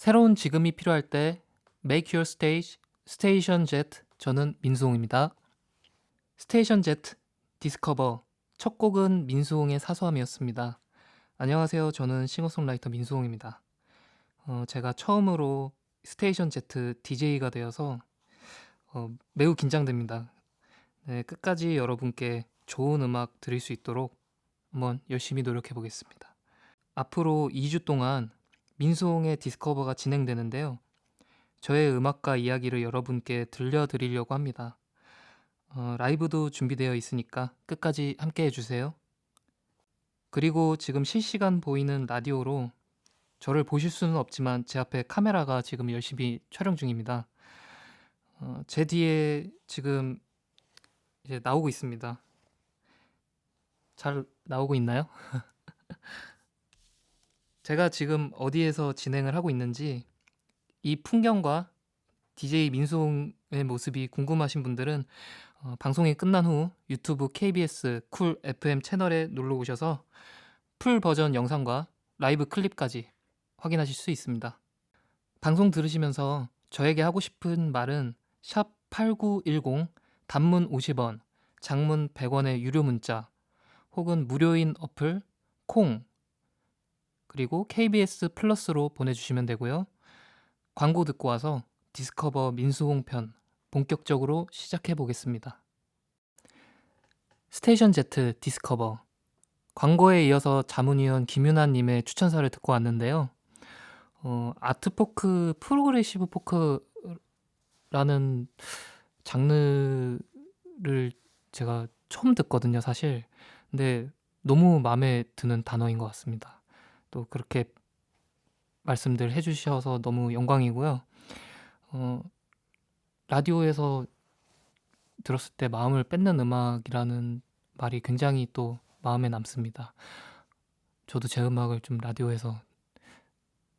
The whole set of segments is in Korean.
새로운 지금이 필요할 때 Make Your Stage, 스테이션 Z. 저는 민수홍입니다. 스테이션 Z 디스커버 첫 곡은 민수홍의 사소함이었습니다. 안녕하세요. 저는 싱어송라이터 민수홍입니다. 제가 처음으로 스테이션 Z DJ가 되어서 매우 긴장됩니다. 네, 끝까지 여러분께 좋은 음악 드릴 수 있도록 한번 열심히 노력해 보겠습니다. 앞으로 2주 동안 민수홍의 디스커버가 진행되는데요. 저의 음악과 이야기를 여러분께 들려드리려고 합니다. 라이브도 준비되어 있으니까 끝까지 함께 해주세요. 그리고 지금 실시간 보이는 라디오로 저를 보실 수는 없지만 제 앞에 카메라가 지금 열심히 촬영 중입니다. 제 뒤에 지금 이제 나오고 있습니다. 잘 나오고 있나요? 제가 지금 어디에서 진행을 하고 있는지 이 풍경과 DJ 민수홍의 모습이 궁금하신 분들은 방송이 끝난 후 유튜브 KBS 쿨 FM 채널에 놀러 오셔서 풀 버전 영상과 라이브 클립까지 확인하실 수 있습니다. 방송 들으시면서 저에게 하고 싶은 말은 샵 8910 단문 50원, 장문 100원의 유료 문자 혹은 무료인 어플 콩 그리고 KBS 플러스로 보내주시면 되고요. 광고 듣고 와서 디스커버 민수홍 편 본격적으로 시작해 보겠습니다. 스테이션 Z 디스커버 광고에 이어서 자문위원 김윤아님의 추천사를 듣고 왔는데요. 아트포크 프로그레시브 포크라는 장르를 제가 처음 듣거든요, 사실. 근데 너무 마음에 드는 단어인 것 같습니다. 또 그렇게 말씀들 해주셔서 너무 영광이고요. 라디오에서 들었을 때 마음을 뺏는 음악이라는 말이 굉장히 또 마음에 남습니다. 저도 제 음악을 좀 라디오에서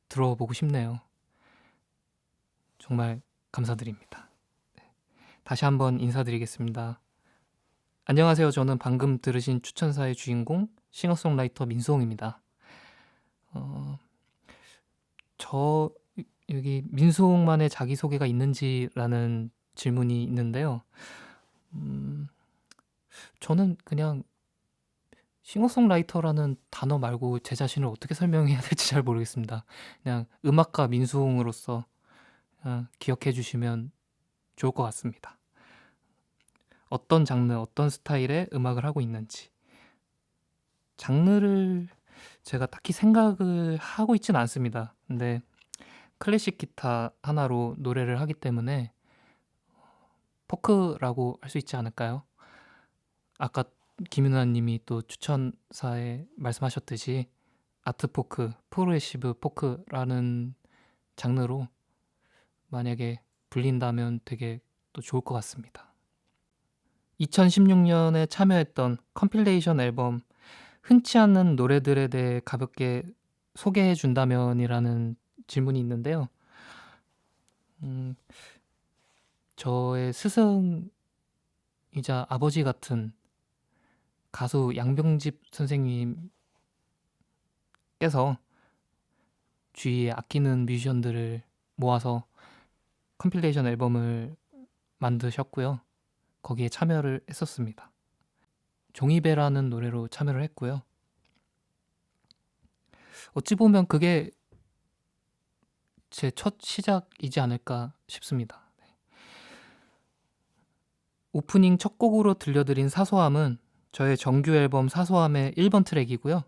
들어보고 싶네요. 정말 감사드립니다. 다시 한번 인사드리겠습니다. 안녕하세요. 저는 방금 들으신 추천사의 주인공 싱어송라이터 민수홍입니다. 저 여기 민수홍만의 자기소개가 있는지라는 질문이 있는데요. 저는 그냥 싱어송라이터라는 단어 말고 제 자신을 어떻게 설명해야 될지 잘 모르겠습니다. 그냥 음악가 민수홍으로서 기억해 주시면 좋을 것 같습니다. 어떤 장르, 어떤 스타일의 음악을 하고 있는지. 장르를 제가 딱히 생각을 하고 있진 않습니다. 근데 클래식 기타 하나로 노래를 하기 때문에 포크라고 할 수 있지 않을까요? 아까 김윤아 님이 또 추천사에 말씀하셨듯이 아트 포크, 프로그레시브 포크라는 장르로 만약에 불린다면 되게 또 좋을 것 같습니다. 2016년에 참여했던 컴필레이션 앨범 흔치 않은 노래들에 대해 가볍게 소개해 준다면이라는 질문이 있는데요. 저의 스승이자 아버지 같은 가수 양병집 선생님께서 주위에 아끼는 뮤지션들을 모아서 컴필레이션 앨범을 만드셨고요. 거기에 참여를 했었습니다. 종이배라는 노래로 참여를 했고요. 어찌 보면 그게 제 첫 시작이지 않을까 싶습니다. 오프닝 첫 곡으로 들려드린 사소함은 저의 정규 앨범 사소함의 1번 트랙이고요.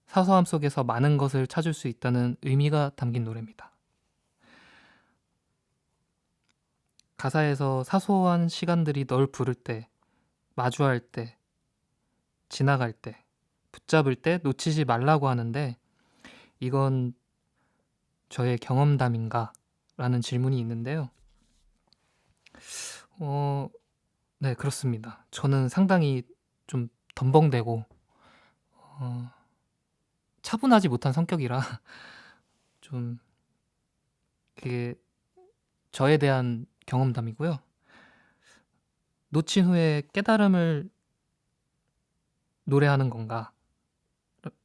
사소함 속에서 많은 것을 찾을 수 있다는 의미가 담긴 노래입니다. 가사에서 사소한 시간들이 널 부를 때, 마주할 때, 지나갈 때, 붙잡을 때 놓치지 말라고 하는데 이건 저의 경험담인가? 라는 질문이 있는데요. 네, 그렇습니다. 저는 상당히 좀 덤벙대고 차분하지 못한 성격이라 좀 그게 저에 대한 경험담이고요. 놓친 후에 깨달음을 노래하는 건가?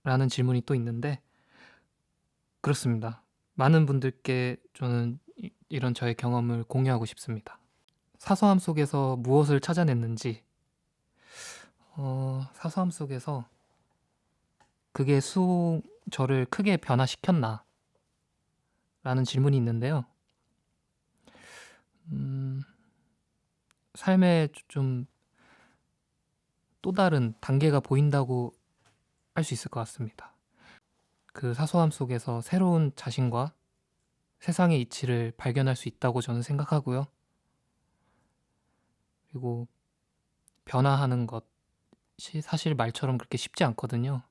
라는 질문이 또 있는데 그렇습니다. 많은 분들께 저는 이런 저의 경험을 공유하고 싶습니다. 사소함 속에서 무엇을 찾아냈는지, 사소함 속에서 그게 저를 크게 변화시켰나? 라는 질문이 있는데요. 삶에 좀 또 다른 단계가 보인다고 할 수 있을 것 같습니다. 그 사소함 속에서 새로운 자신과 세상의 이치를 발견할 수 있다고 저는 생각하고요. 그리고 변화하는 것이 사실 말처럼 그렇게 쉽지 않거든요.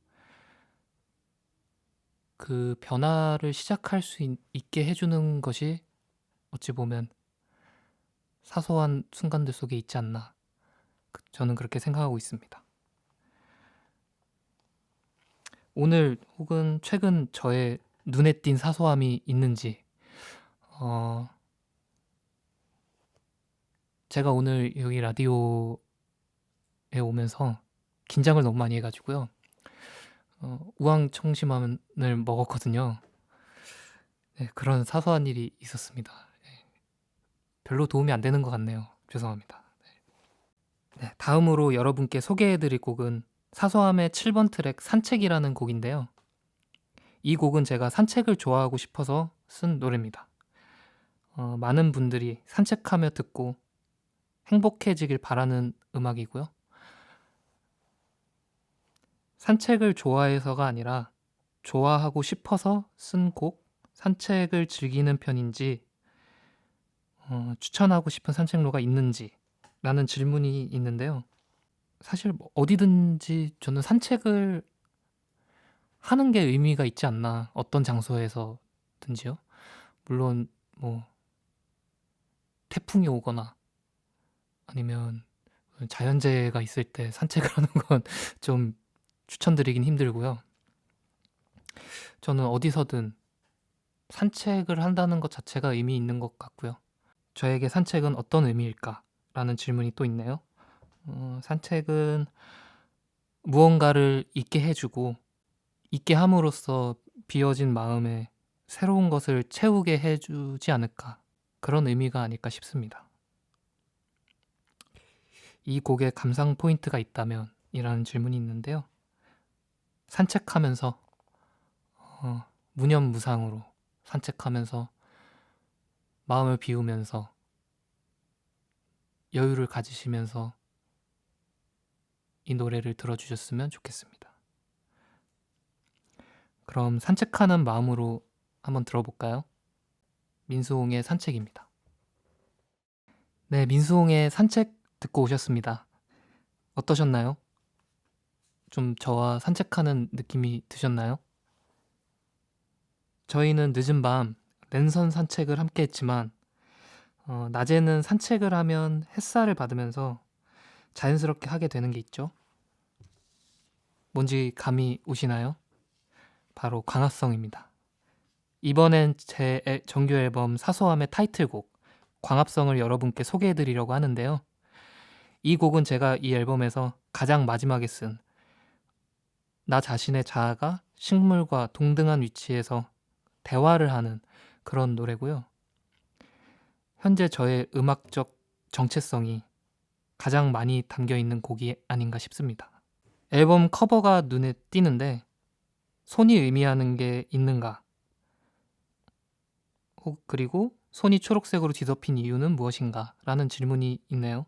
그 변화를 시작할 수 있게 해주는 것이 어찌 보면 사소한 순간들 속에 있지 않나. 저는 그렇게 생각하고 있습니다. 오늘 혹은 최근 저의 눈에 띈 사소함이 있는지, 제가 오늘 여기 라디오에 오면서 긴장을 너무 많이 해가지고요. 우황청심환을 먹었거든요. 네, 그런 사소한 일이 있었습니다. 네, 별로 도움이 안 되는 것 같네요. 죄송합니다. 네, 다음으로 여러분께 소개해드릴 곡은 사소함의 7번 트랙 산책이라는 곡인데요. 이 곡은 제가 산책을 좋아하고 싶어서 쓴 노래입니다. 많은 분들이 산책하며 듣고 행복해지길 바라는 음악이고요. 산책을 좋아해서가 아니라 좋아하고 싶어서 쓴 곡, 산책을 즐기는 편인지 추천하고 싶은 산책로가 있는지 라는 질문이 있는데요. 사실 뭐 어디든지 저는 산책을 하는 게 의미가 있지 않나, 어떤 장소에서든지요. 물론 뭐 태풍이 오거나 아니면 자연재해가 있을 때 산책을 하는 건 좀 추천드리긴 힘들고요. 저는 어디서든 산책을 한다는 것 자체가 의미 있는 것 같고요. 저에게 산책은 어떤 의미일까? 라는 질문이 또 있네요. 산책은 무언가를 잊게 해주고, 잊게 함으로써 비어진 마음에 새로운 것을 채우게 해주지 않을까. 그런 의미가 아닐까 싶습니다. 이 곡에 감상 포인트가 있다면? 이라는 질문이 있는데요. 산책하면서 무념무상으로 산책하면서 마음을 비우면서 여유를 가지시면서 이 노래를 들어주셨으면 좋겠습니다. 그럼 산책하는 마음으로 한번 들어볼까요? 민수홍의 산책입니다. 네, 민수홍의 산책 듣고 오셨습니다. 어떠셨나요? 좀 저와 산책하는 느낌이 드셨나요? 저희는 늦은 밤 랜선 산책을 함께 했지만 낮에는 산책을 하면 햇살을 받으면서 자연스럽게 하게 되는 게 있죠. 뭔지 감이 오시나요? 바로 광합성입니다. 이번엔 제 정규 앨범 사소함의 타이틀곡 광합성을 여러분께 소개해드리려고 하는데요. 이 곡은 제가 이 앨범에서 가장 마지막에 쓴 나 자신의 자아가 식물과 동등한 위치에서 대화를 하는 그런 노래고요. 현재 저의 음악적 정체성이 가장 많이 담겨 있는 곡이 아닌가 싶습니다. 앨범 커버가 눈에 띄는데 손이 의미하는 게 있는가? 그리고 손이 초록색으로 뒤덮인 이유는 무엇인가? 라는 질문이 있네요.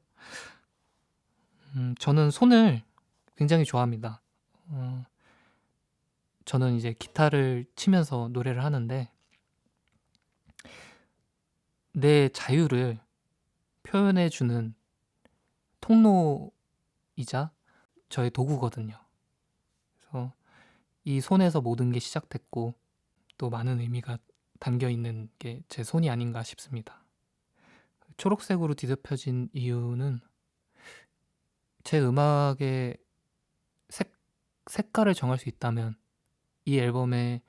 저는 손을 굉장히 좋아합니다. 저는 이제 기타를 치면서 노래를 하는데 내 자유를 표현해주는 통로이자 저의 도구거든요. 그래서 이 손에서 모든 게 시작됐고 또 많은 의미가 담겨 있는 게 제 손이 아닌가 싶습니다. 초록색으로 뒤덮여진 이유는 제 음악의 색깔을 정할 수 있다면 이 앨범에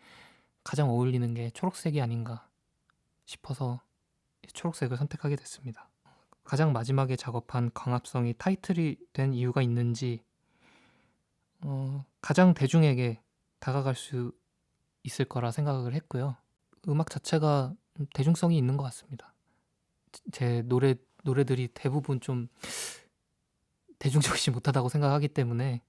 가장 어울리는 게 초록색이 아닌가 싶어서 초록색을 선택하게 됐습니다. 가장 마지막에 작업한 광합성이 타이틀이 된 이유가 있는지 가장 대중에게 다가갈 수 있을 거라 생각을 했고요. 음악 자체가 대중성이 있는 것 같습니다. 제 노래들이 대부분 좀 대중적이지 못하다고 생각하기 때문에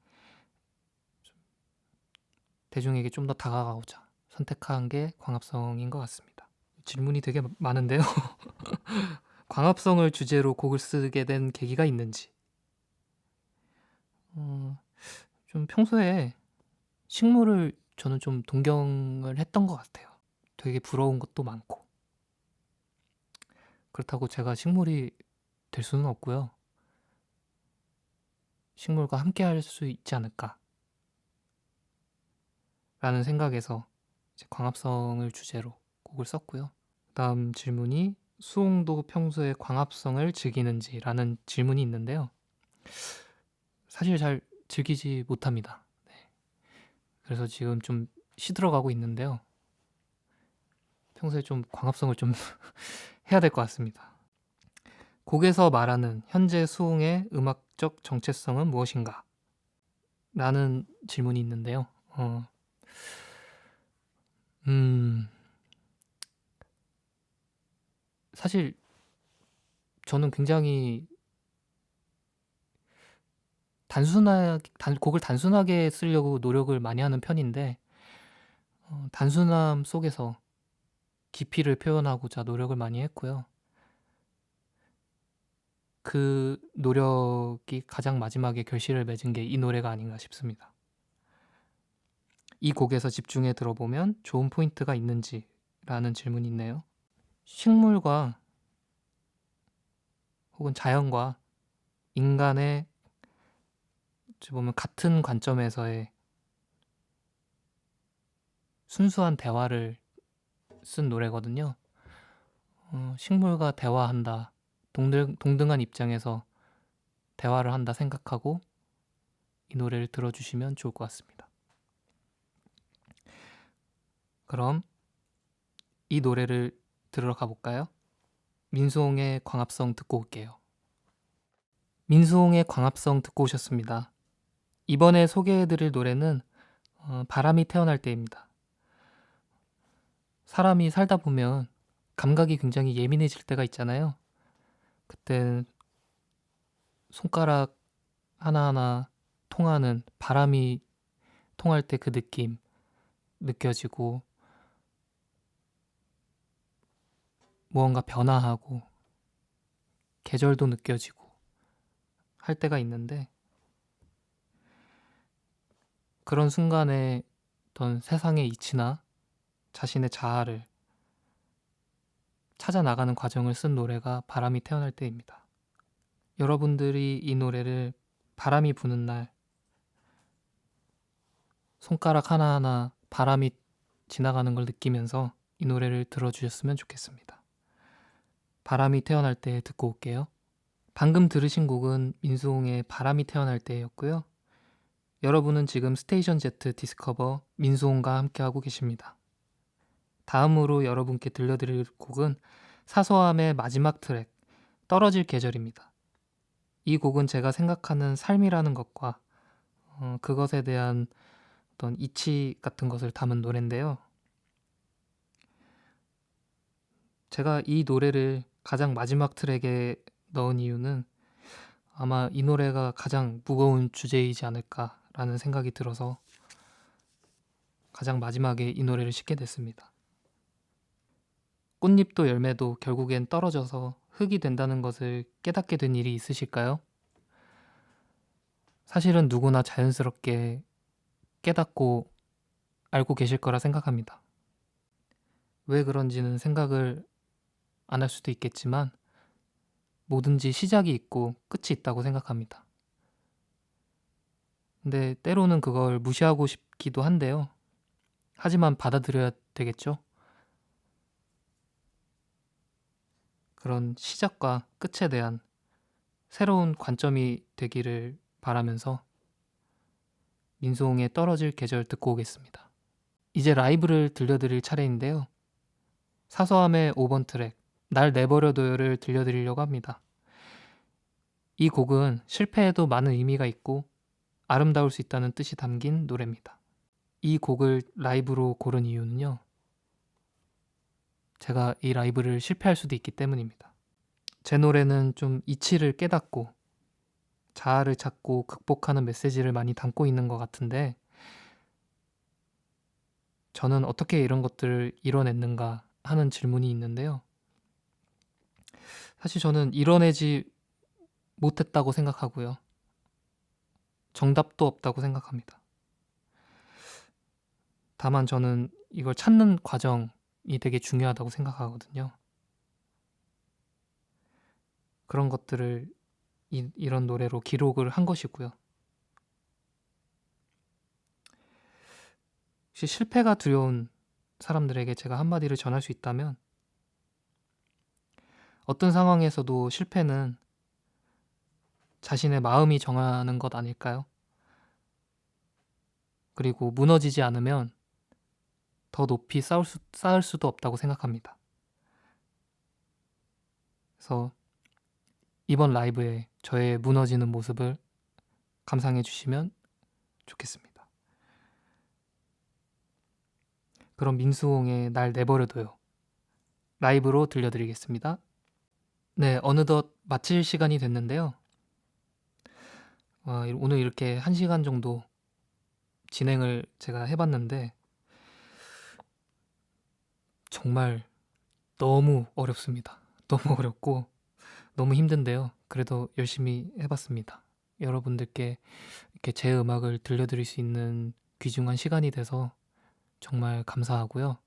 대중에게 좀 더 다가가고자 선택한 게 광합성인 것 같습니다. 질문이 되게 많은데요. 광합성을 주제로 곡을 쓰게 된 계기가 있는지. 좀 평소에 식물을 저는 좀 동경을 했던 것 같아요. 되게 부러운 것도 많고. 그렇다고 제가 식물이 될 수는 없고요. 식물과 함께 할 수 있지 않을까 라는 생각에서 이제 광합성을 주제로 곡을 썼고요. 다음 질문이 수홍도 평소에 광합성을 즐기는지 라는 질문이 있는데요. 사실 잘 즐기지 못합니다. 네. 그래서 지금 좀 시들어가고 있는데요. 평소에 좀 광합성을 좀 해야 될 것 같습니다. 곡에서 말하는 현재 수홍의 음악적 정체성은 무엇인가? 라는 질문이 있는데요. 사실 저는 굉장히 곡을 단순하게 쓰려고 노력을 많이 하는 편인데, 단순함 속에서 깊이를 표현하고자 노력을 많이 했고요. 그 노력이 가장 마지막에 결실을 맺은 게 이 노래가 아닌가 싶습니다. 이 곡에서 집중해 들어보면 좋은 포인트가 있는지 라는 질문이 있네요. 식물과 혹은 자연과 인간의 어찌 보면 같은 관점에서의 순수한 대화를 쓴 노래거든요. 식물과 대화한다, 동등한 입장에서 대화를 한다 생각하고 이 노래를 들어주시면 좋을 것 같습니다. 그럼 이 노래를 들으러 가볼까요? 민수홍의 광합성 듣고 올게요. 민수홍의 광합성 듣고 오셨습니다. 이번에 소개해드릴 노래는 바람이 태어날 때입니다. 사람이 살다 보면 감각이 굉장히 예민해질 때가 있잖아요. 그때 손가락 하나하나 통하는 바람이 통할 때 그 느낌 느껴지고 무언가 변화하고 계절도 느껴지고 할 때가 있는데 그런 순간에 어떤 세상의 이치나 자신의 자아를 찾아 나가는 과정을 쓴 노래가 바람이 태어날 때입니다. 여러분들이 이 노래를 바람이 부는 날 손가락 하나하나 바람이 지나가는 걸 느끼면서 이 노래를 들어주셨으면 좋겠습니다. 바람이 태어날 때 듣고 올게요. 방금 들으신 곡은 민수홍의 바람이 태어날 때였고요. 여러분은 지금 스테이션 Z 디스커버 민수홍과 함께하고 계십니다. 다음으로 여러분께 들려드릴 곡은 사소함의 마지막 트랙 떨어질 계절입니다. 이 곡은 제가 생각하는 삶이라는 것과 그것에 대한 어떤 이치 같은 것을 담은 노래인데요. 제가 이 노래를 가장 마지막 트랙에 넣은 이유는 아마 이 노래가 가장 무거운 주제이지 않을까라는 생각이 들어서 가장 마지막에 이 노래를 싣게 됐습니다. 꽃잎도 열매도 결국엔 떨어져서 흙이 된다는 것을 깨닫게 된 일이 있으실까요? 사실은 누구나 자연스럽게 깨닫고 알고 계실 거라 생각합니다. 왜 그런지는 생각을 안 할 수도 있겠지만 뭐든지 시작이 있고 끝이 있다고 생각합니다. 근데 때로는 그걸 무시하고 싶기도 한데요. 하지만 받아들여야 되겠죠? 그런 시작과 끝에 대한 새로운 관점이 되기를 바라면서 민수홍의 떨어질 계절 듣고 오겠습니다. 이제 라이브를 들려드릴 차례인데요. 사소함의 5번 트랙 날 내버려둬요를 들려드리려고 합니다. 이 곡은 실패에도 많은 의미가 있고 아름다울 수 있다는 뜻이 담긴 노래입니다. 이 곡을 라이브로 고른 이유는요. 제가 이 라이브를 실패할 수도 있기 때문입니다. 제 노래는 좀 이치를 깨닫고 자아를 찾고 극복하는 메시지를 많이 담고 있는 것 같은데, 저는 어떻게 이런 것들을 이뤄냈는가 하는 질문이 있는데요. 사실 저는 이뤄내지 못했다고 생각하고요. 정답도 없다고 생각합니다. 다만 저는 이걸 찾는 과정이 되게 중요하다고 생각하거든요. 그런 것들을 이런 노래로 기록을 한 것이고요. 혹시 실패가 두려운 사람들에게 제가 한마디를 전할 수 있다면, 어떤 상황에서도 실패는 자신의 마음이 정하는 것 아닐까요? 그리고 무너지지 않으면 더 높이 쌓을 수도 없다고 생각합니다. 그래서 이번 라이브에 저의 무너지는 모습을 감상해 주시면 좋겠습니다. 그럼 민수홍의 날 내버려둬요 라이브로 들려드리겠습니다. 네, 어느덧 마칠 시간이 됐는데요. 오늘 이렇게 1시간 정도 진행을 제가 해봤는데 정말 너무 어렵습니다. 너무 어렵고 너무 힘든데요. 그래도 열심히 해봤습니다. 여러분들께 이렇게 제 음악을 들려드릴 수 있는 귀중한 시간이 돼서 정말 감사하고요.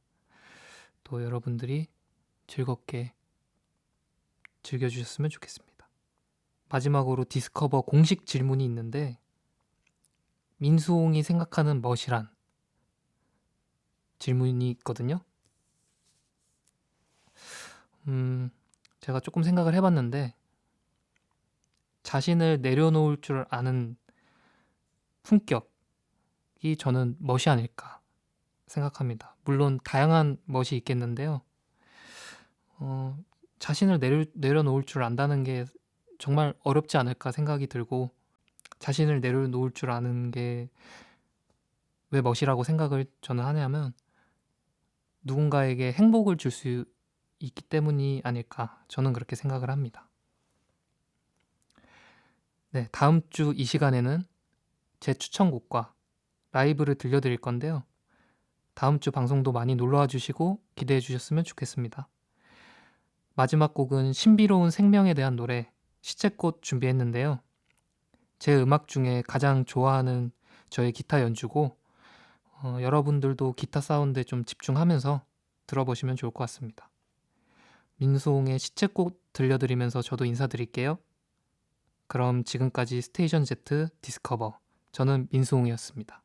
또 여러분들이 즐겁게 즐겨주셨으면 좋겠습니다. 마지막으로 디스커버 공식 질문이 있는데, 민수홍이 생각하는 멋이란? 질문이 있거든요. 제가 조금 생각을 해봤는데, 자신을 내려놓을 줄 아는 품격이 저는 멋이 아닐까 생각합니다. 물론 다양한 멋이 있겠는데요. 자신을 내려놓을 줄 안다는 게 정말 어렵지 않을까 생각이 들고, 자신을 내려놓을 줄 아는 게 왜 멋이라고 생각을 저는 하냐면, 누군가에게 행복을 줄 수 있기 때문이 아닐까, 저는 그렇게 생각을 합니다. 네, 다음 주 이 시간에는 제 추천곡과 라이브를 들려드릴 건데요. 다음 주 방송도 많이 놀러와 주시고 기대해 주셨으면 좋겠습니다. 마지막 곡은 신비로운 생명에 대한 노래 시체꽃 준비했는데요. 제 음악 중에 가장 좋아하는 저의 기타 연주고, 여러분들도 기타 사운드에 좀 집중하면서 들어보시면 좋을 것 같습니다. 민수홍의 시체꽃 들려드리면서 저도 인사드릴게요. 그럼 지금까지 스테이션 Z 디스커버, 저는 민수홍이었습니다.